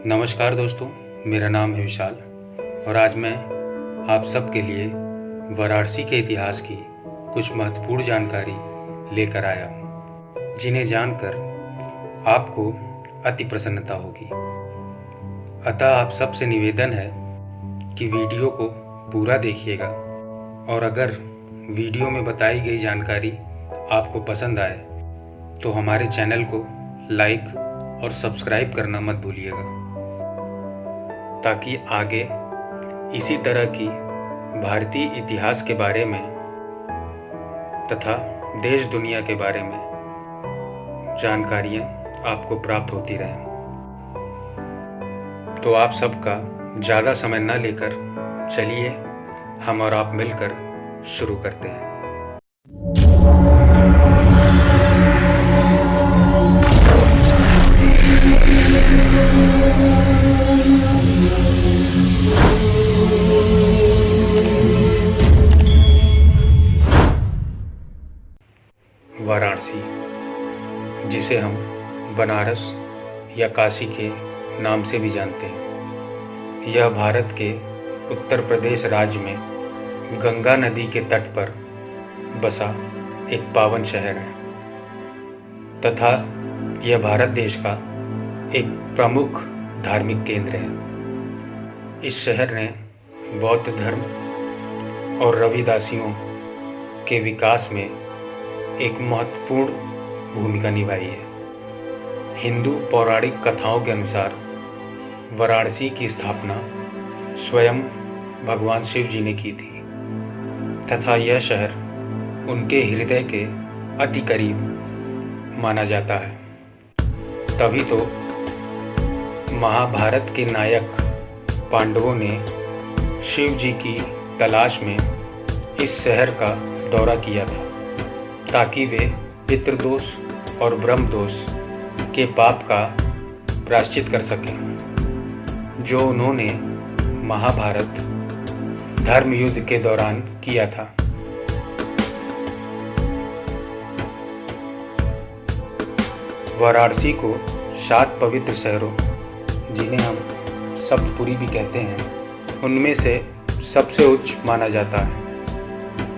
नमस्कार दोस्तों, मेरा नाम है विशाल और आज मैं आप सबके लिए वाराणसी के इतिहास की कुछ महत्वपूर्ण जानकारी लेकर आया हूँ, जिन्हें जानकर आपको अति प्रसन्नता होगी। अतः आप सबसे निवेदन है कि वीडियो को पूरा देखिएगा और अगर वीडियो में बताई गई जानकारी आपको पसंद आए तो हमारे चैनल को लाइक और सब्सक्राइब करना मत भूलिएगा, ताकि आगे इसी तरह की भारतीय इतिहास के बारे में तथा देश दुनिया के बारे में जानकारियाँ आपको प्राप्त होती रहें। तो आप सबका ज़्यादा समय न लेकर चलिए हम और आप मिलकर शुरू करते हैं। वाराणसी, जिसे हम बनारस या काशी के नाम से भी जानते हैं, यह भारत के उत्तर प्रदेश राज्य में गंगा नदी के तट पर बसा एक पावन शहर है तथा यह भारत देश का एक प्रमुख धार्मिक केंद्र है। इस शहर ने बौद्ध धर्म और रविदासियों के विकास में एक महत्वपूर्ण भूमिका निभाई है। हिंदू पौराणिक कथाओं के अनुसार वाराणसी की स्थापना स्वयं भगवान शिव जी ने की थी तथा यह शहर उनके हृदय के अति करीब माना जाता है। तभी तो महाभारत के नायक पांडवों ने शिव जी की तलाश में इस शहर का दौरा किया था, ताकि वे पितृदोष और ब्रह्मदोष के पाप का प्रायश्चित कर सकें, जो उन्होंने महाभारत धर्म युद्ध के दौरान किया था। वाराणसी को 7 पवित्र शहरों, जिन्हें हम सप्तपुरी भी कहते हैं, उनमें से सबसे उच्च माना जाता है।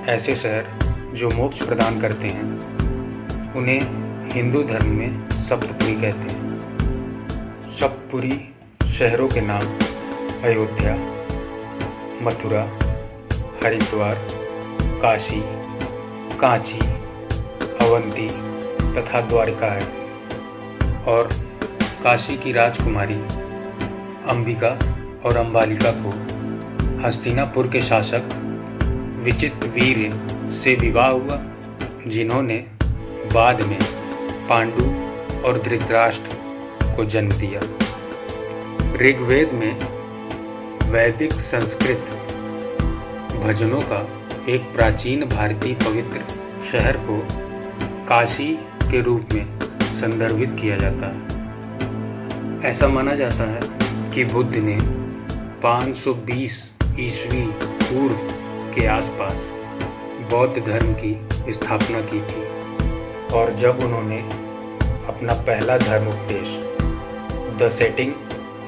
ऐसे शहर जो मोक्ष प्रदान करते हैं उन्हें हिंदू धर्म में सप्तपुरी कहते हैं। सप्तपुरी शहरों के नाम अयोध्या, मथुरा, हरिद्वार, काशी, कांची, अवंती तथा द्वारका है। और काशी की राजकुमारी अंबिका और अंबालिका को हस्तिनापुर के शासक विचित्रवीर्य से विवाह हुआ, जिन्होंने बाद में पांडु और धृतराष्ट्र को जन्म दिया। ऋग्वेद में वैदिक संस्कृत भजनों का एक प्राचीन भारतीय पवित्र शहर को काशी के रूप में संदर्भित किया जाता है। ऐसा माना जाता है कि बुद्ध ने 520 ईस्वी पूर्व के आसपास बौद्ध धर्म की स्थापना की थी, और जब उन्होंने अपना पहला धर्म उपदेश the setting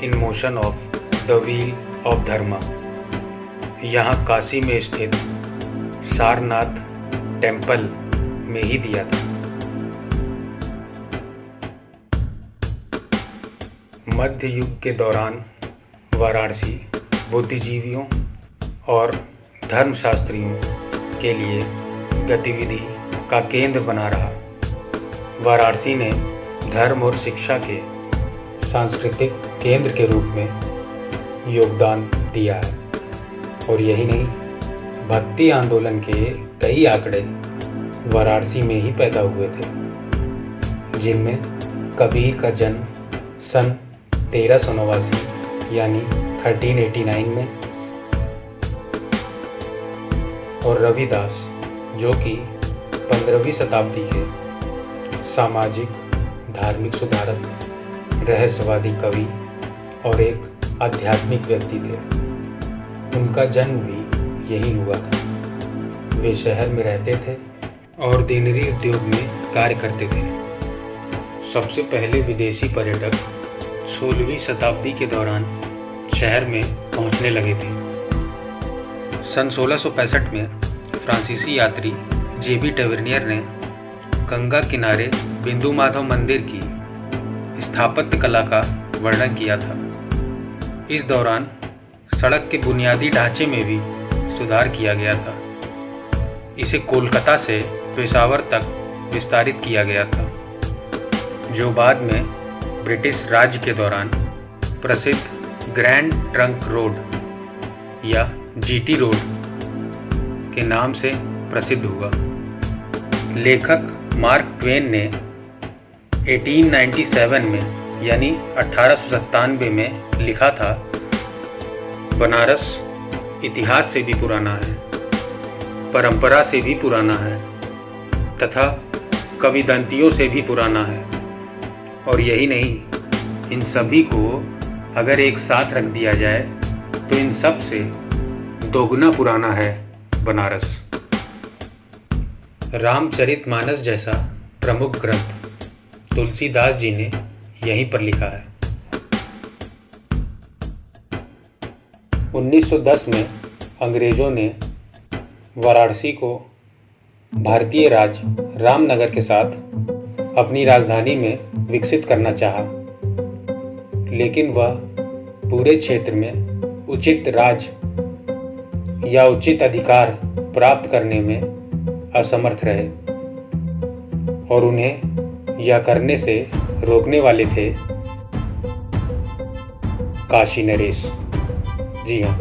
in motion of the wheel of dharma यहाँ काशी में स्थित सारनाथ टेम्पल में ही दिया था। मध्य युग के दौरान वाराणसी बुद्धिजीवियों और धर्मशास्त्रियों के लिए गतिविधि का केंद्र बना रहा। वाराणसी ने धर्म और शिक्षा के सांस्कृतिक केंद्र के रूप में योगदान दिया है। और यही नहीं, भक्ति आंदोलन के कई आंकड़े वाराणसी में ही पैदा हुए थे, जिनमें कबीर का जन्म सन 1389 यानी 1389 में, और रविदास, जो कि 15वीं शताब्दी के सामाजिक धार्मिक सुधारक, रहस्यवादी कवि और एक आध्यात्मिक व्यक्ति थे, उनका जन्म भी यही हुआ था। वे शहर में रहते थे और देनरी उद्योग में कार्य करते थे। सबसे पहले विदेशी पर्यटक 16वीं शताब्दी के दौरान शहर में पहुंचने लगे थे। सन 1665 में फ्रांसीसी यात्री जेबी टेवर्नियर ने गंगा किनारे बिंदु माधव मंदिर की स्थापत्य कला का वर्णन किया था। इस दौरान सड़क के बुनियादी ढांचे में भी सुधार किया गया था। इसे कोलकाता से पेशावर तक विस्तारित किया गया था, जो बाद में ब्रिटिश राज के दौरान प्रसिद्ध ग्रैंड ट्रंक रोड या जीटी रोड के नाम से प्रसिद्ध हुआ। लेखक मार्क ट्वेन ने 1897 में यानी 1897 में लिखा था, बनारस इतिहास से भी पुराना है, परंपरा से भी पुराना है तथा किंवदंतियों से भी पुराना है। और यही नहीं, इन सभी को अगर एक साथ रख दिया जाए तो इन सब से दोगुना पुराना है बनारस। रामचरितमानस जैसा प्रमुख ग्रंथ तुलसीदास जी ने यहीं पर लिखा है। 1910 में अंग्रेजों ने वाराणसी को भारतीय राज्य रामनगर के साथ अपनी राजधानी में विकसित करना चाहा, लेकिन वह पूरे क्षेत्र में उचित राज या उचित अधिकार प्राप्त करने में असमर्थ रहे और उन्हें यह करने से रोकने वाले थे काशी नरेश। जी हाँ,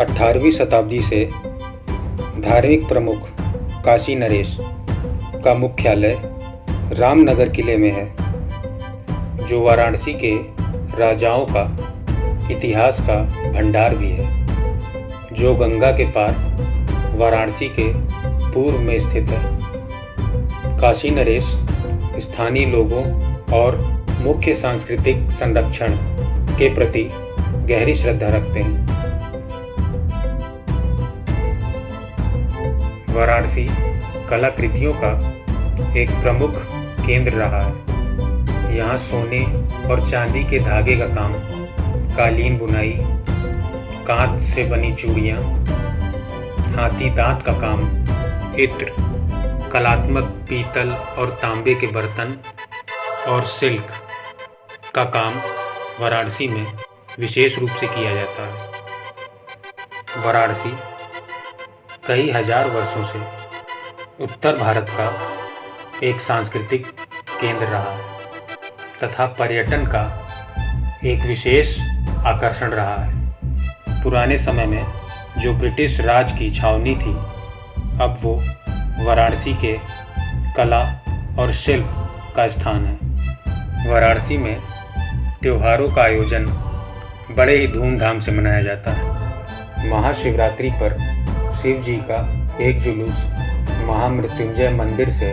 18वीं शताब्दी से धार्मिक प्रमुख काशी नरेश का मुख्यालय रामनगर किले में है, जो वाराणसी के राजाओं का इतिहास का भंडार भी है, जो गंगा के पार वाराणसी के पूर्व में स्थित है। काशी नरेश स्थानीय लोगों और मुख्य सांस्कृतिक संरक्षण के प्रति गहरी श्रद्धा रखते हैं। वाराणसी कलाकृतियों का एक प्रमुख केंद्र रहा है। यहाँ सोने और चांदी के धागे का काम, कालीन बुनाई, कांच से बनी चूड़ियाँ, हाथी दांत का काम, इत्र, कलात्मक पीतल और तांबे के बर्तन और सिल्क का काम वाराणसी में विशेष रूप से किया जाता है। वाराणसी कई हजार वर्षों से उत्तर भारत का एक सांस्कृतिक केंद्र रहा है तथा पर्यटन का एक विशेष आकर्षण रहा है। पुराने समय में जो ब्रिटिश राज की छावनी थी, अब वो वाराणसी के कला और शिल्प का स्थान है। वाराणसी में त्योहारों का आयोजन बड़े ही धूमधाम से मनाया जाता है। महाशिवरात्रि पर शिव जी का एक जुलूस महामृत्युंजय मंदिर से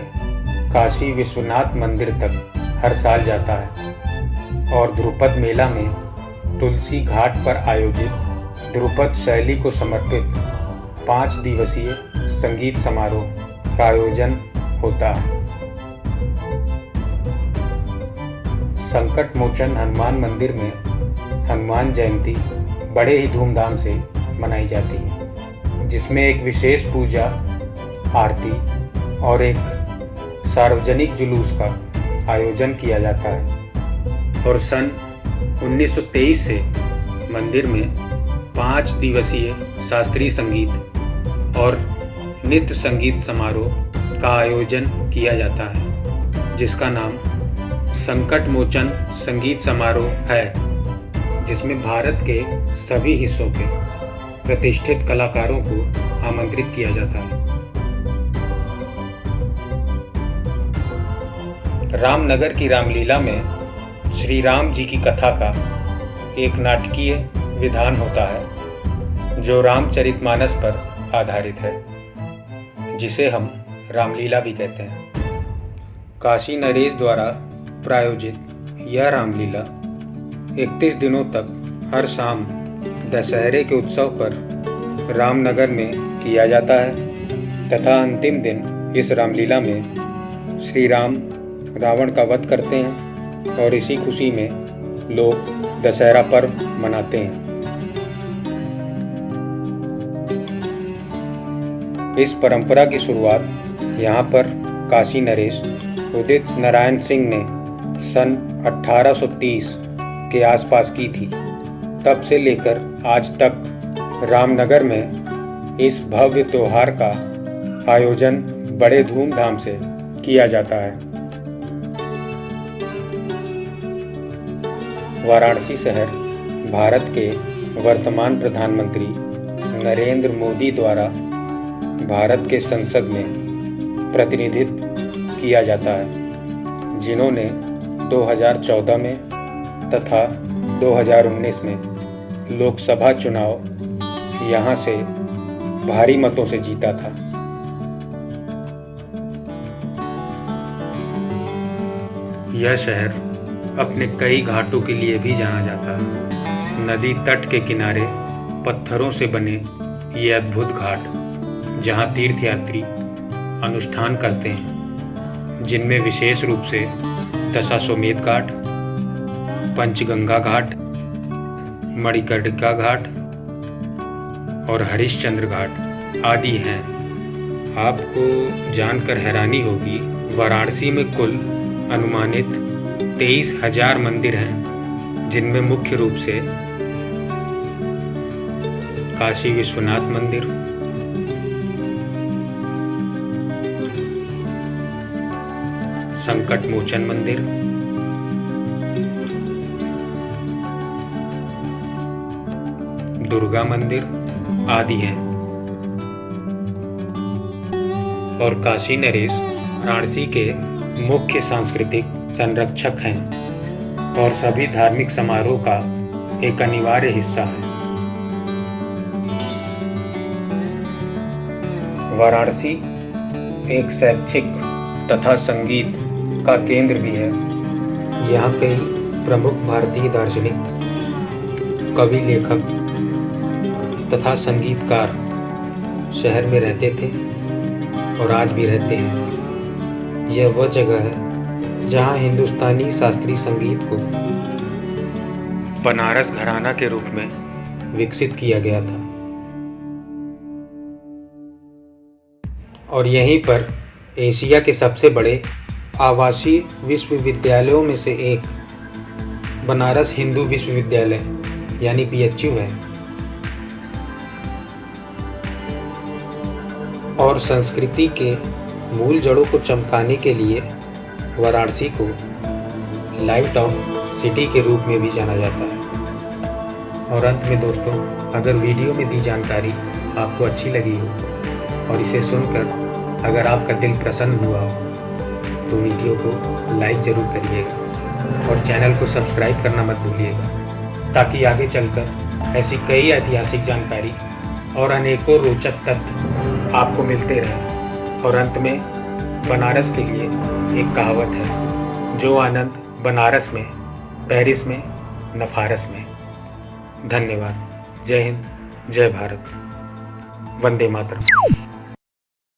काशी विश्वनाथ मंदिर तक हर साल जाता है और ध्रुपद मेला में तुलसी घाट पर आयोजित ध्रुपद शैली को समर्पित 5 दिवसीय संगीत समारोह का आयोजन होता है। संकट मोचन हनुमान मंदिर में हनुमान जयंती बड़े ही धूमधाम से मनाई जाती है, जिसमें एक विशेष पूजा, आरती और एक सार्वजनिक जुलूस का आयोजन किया जाता है। और सन 1923 से मंदिर में 5 दिवसीय शास्त्रीय संगीत और नृत्य संगीत समारोह का आयोजन किया जाता है, जिसका नाम संकट मोचन संगीत समारोह है, जिसमें भारत के सभी हिस्सों के प्रतिष्ठित कलाकारों को आमंत्रित किया जाता है। रामनगर की रामलीला में श्री राम जी की कथा का एक नाटकीय विधान होता है, जो रामचरितमानस पर आधारित है, जिसे हम रामलीला भी कहते हैं। काशी नरेश द्वारा प्रायोजित यह रामलीला 31 दिनों तक हर शाम दशहरे के उत्सव पर रामनगर में किया जाता है तथा अंतिम दिन इस रामलीला में श्री राम रावण का वध करते हैं और इसी खुशी में लोग दशहरा पर्व मनाते हैं। इस परंपरा की शुरुआत यहाँ पर काशी नरेश उदित नारायण सिंह ने सन 1830 के आसपास की थी। तब से लेकर आज तक रामनगर में इस भव्य त्योहार का आयोजन बड़े धूमधाम से किया जाता है। वाराणसी शहर भारत के वर्तमान प्रधानमंत्री नरेंद्र मोदी द्वारा भारत के संसद में प्रतिनिधित्व किया जाता है, जिन्होंने 2014 में तथा 2019 में लोकसभा चुनाव यहाँ से भारी मतों से जीता था। यह शहर अपने कई घाटों के लिए भी जाना जाता है। नदी तट के किनारे पत्थरों से बने ये अद्भुत घाट, जहाँ तीर्थयात्री अनुष्ठान करते हैं, जिनमें विशेष रूप से दशाश्वमेध घाट, पंचगंगा घाट, मणिकर्णिका घाट और हरिश्चंद्र घाट आदि हैं। आपको जानकर हैरानी होगी, वाराणसी में कुल अनुमानित 23,000 मंदिर हैं, जिनमें मुख्य रूप से काशी विश्वनाथ मंदिर, संकट मोचन मंदिर, दुर्गा मंदिर आदि हैं। और काशी नरेश वाराणसी के मुख्य सांस्कृतिक संरक्षक हैं और सभी धार्मिक समारोह का एक अनिवार्य हिस्सा है। वाराणसी एक शैक्षिक तथा संगीत का केंद्र भी है। यहाँ कई प्रमुख भारतीय दार्शनिक, कवि, लेखक तथा संगीतकार शहर में रहते थे और आज भी रहते हैं। यह वह जगह है जहाँ हिंदुस्तानी शास्त्रीय संगीत को बनारस घराना के रूप में विकसित किया गया था। और यहीं पर एशिया के सबसे बड़े आवासीय विश्वविद्यालयों में से एक बनारस हिंदू विश्वविद्यालय यानी BHU है। और संस्कृति के मूल जड़ों को चमकाने के लिए वाराणसी को लाइट ऑफ सिटी के रूप में भी जाना जाता है। और अंत में दोस्तों, अगर वीडियो में दी जानकारी आपको अच्छी लगी हो और इसे सुनकर अगर आपका दिल प्रसन्न हुआ हो तो वीडियो को लाइक ज़रूर करिएगा और चैनल को सब्सक्राइब करना मत भूलिएगा, ताकि आगे चलकर ऐसी कई ऐतिहासिक जानकारी और अनेकों रोचक तथ्य आपको मिलते रहें। और अंत में बनारस के लिए एक कहावत है, जो आनंद बनारस में, पेरिस में न फारस में। धन्यवाद। जय हिंद, जय भारत, वंदे मातरम।